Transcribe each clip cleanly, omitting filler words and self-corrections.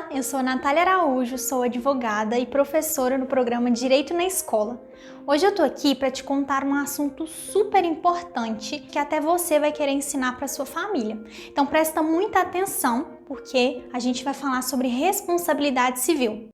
Olá, eu sou Natália Araújo, sou advogada e professora no programa Direito na Escola. Hoje eu tô aqui para te contar um assunto super importante que até você vai querer ensinar para sua família. Então presta muita atenção, porque a gente vai falar sobre responsabilidade civil.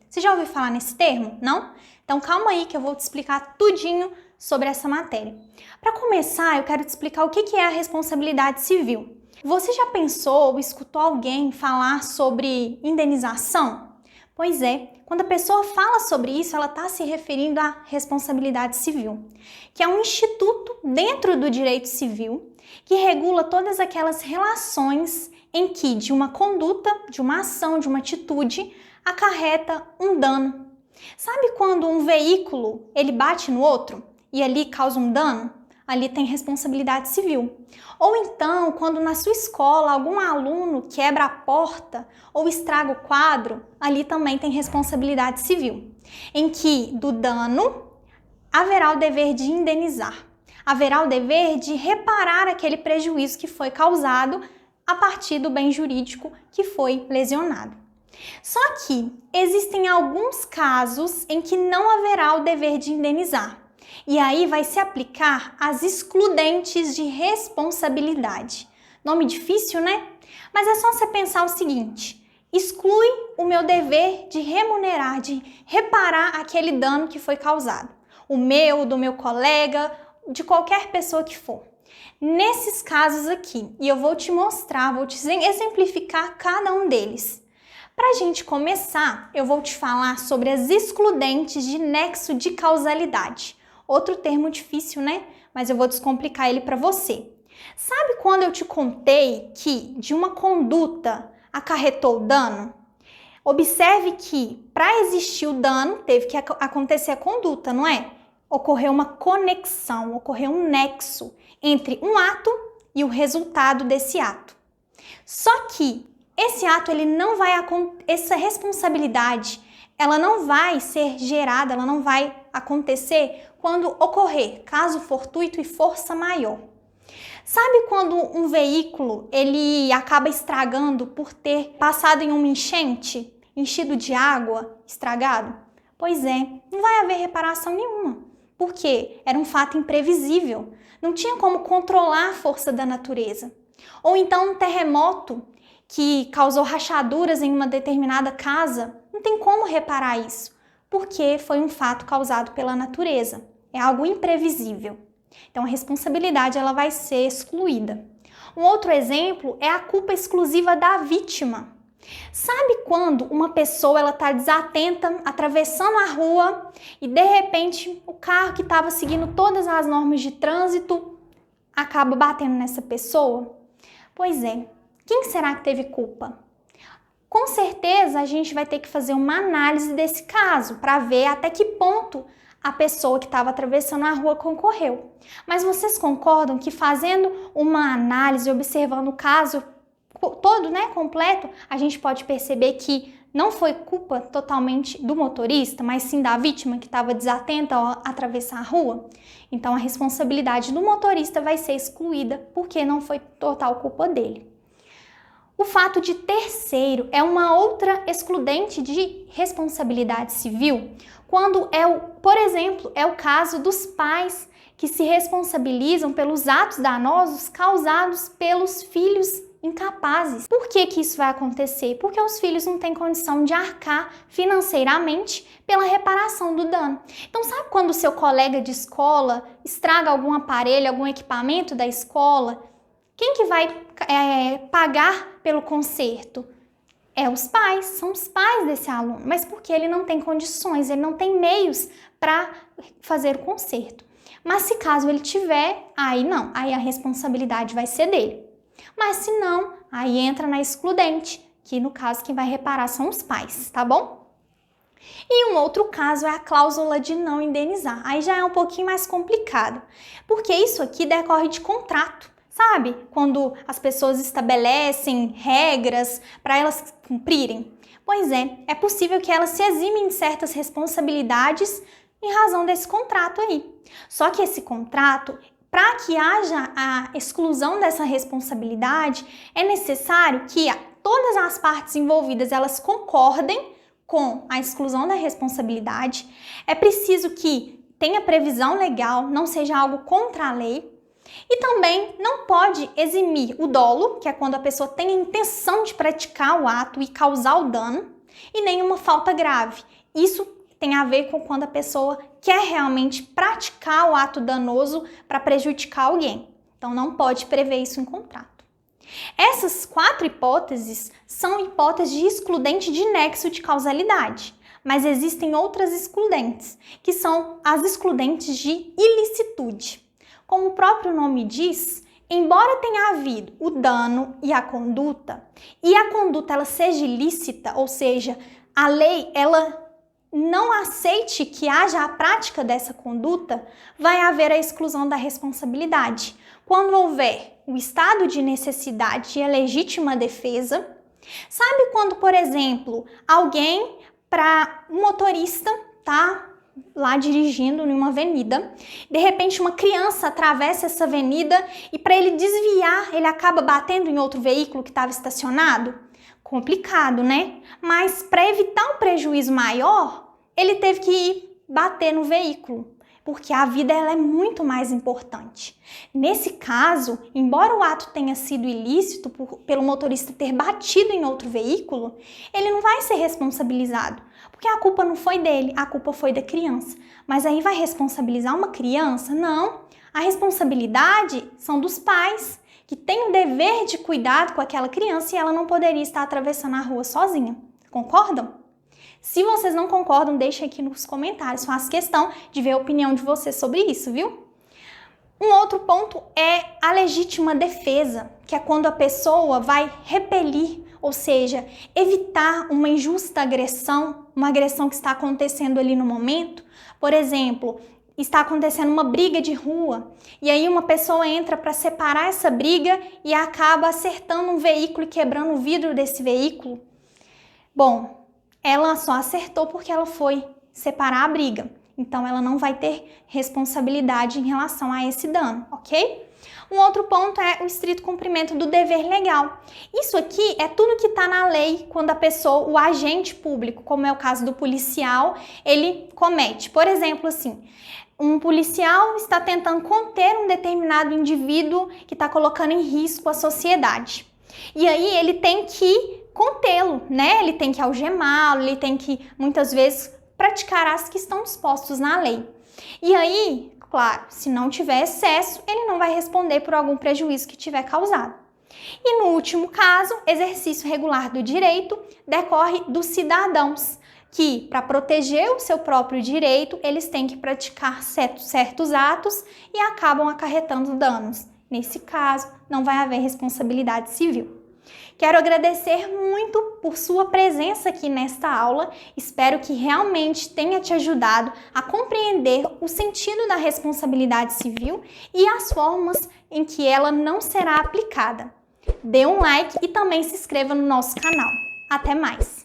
Você já ouviu falar nesse termo? Não? Então calma aí que eu vou te explicar tudinho sobre essa matéria. Para começar, eu quero te explicar o que é a responsabilidade civil. Você já pensou ou escutou alguém falar sobre indenização? Pois é, quando a pessoa fala sobre isso, ela está se referindo à responsabilidade civil, que é um instituto dentro do direito civil que regula todas aquelas relações em que de uma conduta, de uma ação, de uma atitude, acarreta um dano. Sabe quando um veículo ele bate no outro e ali causa um dano? Ali tem responsabilidade civil. Ou então, quando na sua escola algum aluno quebra a porta ou estraga o quadro, ali também tem responsabilidade civil, em que do dano haverá o dever de indenizar, haverá o dever de reparar aquele prejuízo que foi causado a partir do bem jurídico que foi lesionado. Só que existem alguns casos em que não haverá o dever de indenizar. E aí vai se aplicar as excludentes de responsabilidade. Nome difícil, né? Mas é só você pensar o seguinte: exclui o meu dever de remunerar, de reparar aquele dano que foi causado. O meu, do meu colega, de qualquer pessoa que for. Nesses casos aqui, e eu vou te mostrar, vou te exemplificar cada um deles. Para a gente começar, eu vou te falar sobre as excludentes de nexo de causalidade. Outro termo difícil, né? Mas eu vou descomplicar ele para você. Sabe quando eu te contei que de uma conduta acarretou dano? Observe que para existir o dano teve que acontecer a conduta, não é? Ocorreu uma conexão, ocorreu um nexo entre um ato e o resultado desse ato. Só que esse ato, essa responsabilidade, ela não vai ser gerada, ela não vai acontecer quando ocorrer caso fortuito e força maior. Sabe quando um veículo ele acaba estragando por ter passado em uma enchente, enchido de água, estragado? Pois é, não vai haver reparação nenhuma, porque era um fato imprevisível, não tinha como controlar a força da natureza. Ou então um terremoto que causou rachaduras em uma determinada casa, não tem como reparar isso, porque foi um fato causado pela natureza. É algo imprevisível. Então a responsabilidade ela vai ser excluída. Um outro exemplo é a culpa exclusiva da vítima. Sabe quando uma pessoa ela está desatenta, atravessando a rua e de repente o carro que estava seguindo todas as normas de trânsito acaba batendo nessa pessoa? Pois é. Quem será que teve culpa? Com certeza a gente vai ter que fazer uma análise desse caso para ver até que ponto a pessoa que estava atravessando a rua concorreu. Mas vocês concordam que fazendo uma análise, observando o caso todo, né, completo, a gente pode perceber que não foi culpa totalmente do motorista, mas sim da vítima que estava desatenta ao atravessar a rua? Então a responsabilidade do motorista vai ser excluída porque não foi total culpa dele. O fato de terceiro é uma outra excludente de responsabilidade civil, quando por exemplo, é o caso dos pais que se responsabilizam pelos atos danosos causados pelos filhos incapazes. Por que isso vai acontecer? Porque os filhos não têm condição de arcar financeiramente pela reparação do dano. Então, sabe quando o seu colega de escola estraga algum aparelho, algum equipamento da escola? Quem que vai pagar pelo conserto? Os pais, são os pais desse aluno, mas porque ele não tem condições, ele não tem meios para fazer o conserto. Mas se caso ele tiver, aí não, aí a responsabilidade vai ser dele. Mas se não, aí entra na excludente, que no caso quem vai reparar são os pais, tá bom? E um outro caso é a cláusula de não indenizar. Aí já é um pouquinho mais complicado, porque isso aqui decorre de contrato. Sabe? Quando as pessoas estabelecem regras para elas cumprirem. Pois é possível que elas se eximem de certas responsabilidades em razão desse contrato aí. Só que esse contrato para que haja a exclusão dessa responsabilidade, é necessário que todas as partes envolvidas elas concordem com a exclusão da responsabilidade. É preciso que tenha previsão legal, não seja algo contra a lei. E também não pode eximir o dolo, que é quando a pessoa tem a intenção de praticar o ato e causar o dano, e nenhuma falta grave. Isso tem a ver com quando a pessoa quer realmente praticar o ato danoso para prejudicar alguém. Então não pode prever isso em contrato. Essas 4 hipóteses são hipóteses de excludente de nexo de causalidade, mas existem outras excludentes, que são as excludentes de ilicitude. Como o próprio nome diz, embora tenha havido o dano e a conduta ela seja ilícita, ou seja, a lei ela não aceite que haja a prática dessa conduta, vai haver a exclusão da responsabilidade. Quando houver o estado de necessidade e a legítima defesa, sabe quando, por exemplo, um motorista tá lá dirigindo em uma avenida, de repente uma criança atravessa essa avenida e para ele desviar, ele acaba batendo em outro veículo que estava estacionado? Complicado, né? Mas para evitar um prejuízo maior, ele teve que ir bater no veículo, porque a vida ela é muito mais importante. Nesse caso, embora o ato tenha sido ilícito pelo motorista ter batido em outro veículo, ele não vai ser responsabilizado, porque a culpa não foi dele, a culpa foi da criança. Mas aí vai responsabilizar uma criança? Não. A responsabilidade são dos pais, que têm o dever de cuidado com aquela criança e ela não poderia estar atravessando a rua sozinha. Concordam? Se vocês não concordam, deixem aqui nos comentários. Faço questão de ver a opinião de vocês sobre isso, viu? Um outro ponto é a legítima defesa, que é quando a pessoa vai repelir, ou seja, evitar uma injusta agressão, uma agressão que está acontecendo ali no momento. Por exemplo, está acontecendo uma briga de rua e aí uma pessoa entra para separar essa briga e acaba acertando um veículo e quebrando o vidro desse veículo. Bom, ela só acertou porque ela foi separar a briga. Então, ela não vai ter responsabilidade em relação a esse dano, ok? Um outro ponto é o estrito cumprimento do dever legal. Isso aqui é tudo que está na lei quando a pessoa, o agente público, como é o caso do policial, ele comete. Por exemplo, assim, um policial está tentando conter um determinado indivíduo que está colocando em risco a sociedade. E aí ele tem que contê-lo, né? Ele tem que algemá-lo, ele tem que, muitas vezes, praticar as que estão dispostos na lei. E aí, claro, se não tiver excesso, ele não vai responder por algum prejuízo que tiver causado. E no último caso, exercício regular do direito decorre dos cidadãos, que, para proteger o seu próprio direito, eles têm que praticar certos atos e acabam acarretando danos. Nesse caso, não vai haver responsabilidade civil. Quero agradecer muito por sua presença aqui nesta aula. Espero que realmente tenha te ajudado a compreender o sentido da responsabilidade civil e as formas em que ela não será aplicada. Dê um like e também se inscreva no nosso canal. Até mais!